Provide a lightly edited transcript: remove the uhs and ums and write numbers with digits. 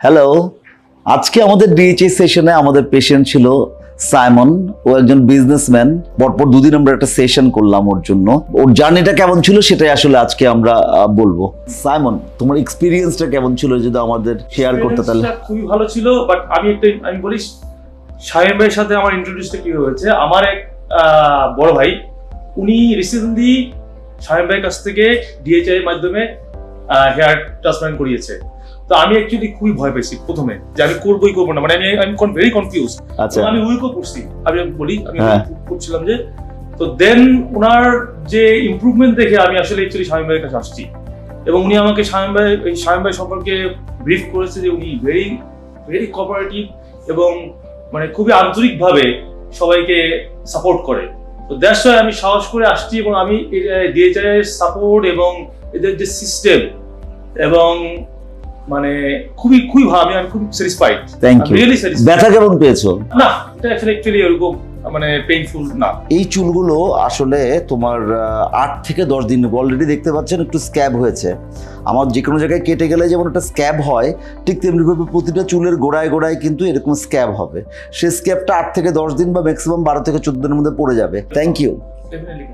Hello, আজকে আমাদের DHS সেশনে আমাদের পেশেন্ট ছিল সাইমন। ও একজন বিজনেসম্যান। পরপর দুদিন আমরা একটা সেশন করলাম ওর জন্য। ওর জার্নিটা কেমন ছিল সেটাই আসলে আজকে আমরা বলবো। সাইমন, তোমার এক্সপিরিয়েন্সটা কেমন ছিল যদি আমাদের শেয়ার করতে? তাহলে খুবই ভালো ছিল, বাট আমি বলি শামীম ভাইয়ের সাথে আমার ইন্ট্রোডিউসটা কি হয়েছে। আমার এক বড় ভাই, উনি রিসেন্টলি শামীম ভাইয়ের কাছ থেকে ডিএইচআই এর মাধ্যমে হেয়ার ট্রান্সপ্লান্ট করিয়েছে। তো আমি অ্যাকচুয়ালি খুবই ভয় পেয়েছি প্রথমে, যে আমি করবোই করবো না, মানে আমি ভেরি কনফিউজ। আচ্ছা, আমি উইকও করছি, আমি করছিলাম যে। তো দেন ওনার যে ইমপ্রুভমেন্ট দেখে আমি আসলে অ্যাকচুয়ালি শামীম ভাইয়ের কাছে আসছি, এবং উনি আমাকে শামীম ভাই সম্পর্কে ব্রিফ করেছে যে উনি ভেরি ভেরি কোঅপারেটিভ এবং মানে খুবই আন্তরিকভাবে সবাইকে সাপোর্ট করে। তো দ্যাটস ওয়াই আমি সাহস করে আসছি, এবং আমি ডিএইচআই এর সাপোর্ট এবং এদের যে সিস্টেম এবং মানে খুবই খুবই ভালো, আমি খুব satisfied. Thank you. Really satisfied. ব্যথা কেমন পেয়েছো? না, এটা অ্যাকচুয়ালি এরকম মানে পেইনফুল না। এই চুলগুলো আসলে তোমার 8 থেকে 10 দিন অলরেডি দেখতে পাচ্ছেন একটু স্ক্যাব হয়েছে। আমার যে কোনো জায়গায় কেটে গেলে যেমন একটা স্ক্যাব হয়, ঠিক তেমনিভাবে প্রতিটা চুলের গোড়ায় গোড়ায় কিন্তু এরকম স্ক্যাব হবে। সেই স্ক্যাবটা 8 থেকে 10 দিন বা ম্যাক্সিমাম 12 থেকে 14 দিনের মধ্যে পড়ে যাবে। Thank you. ডেফিনেটলি।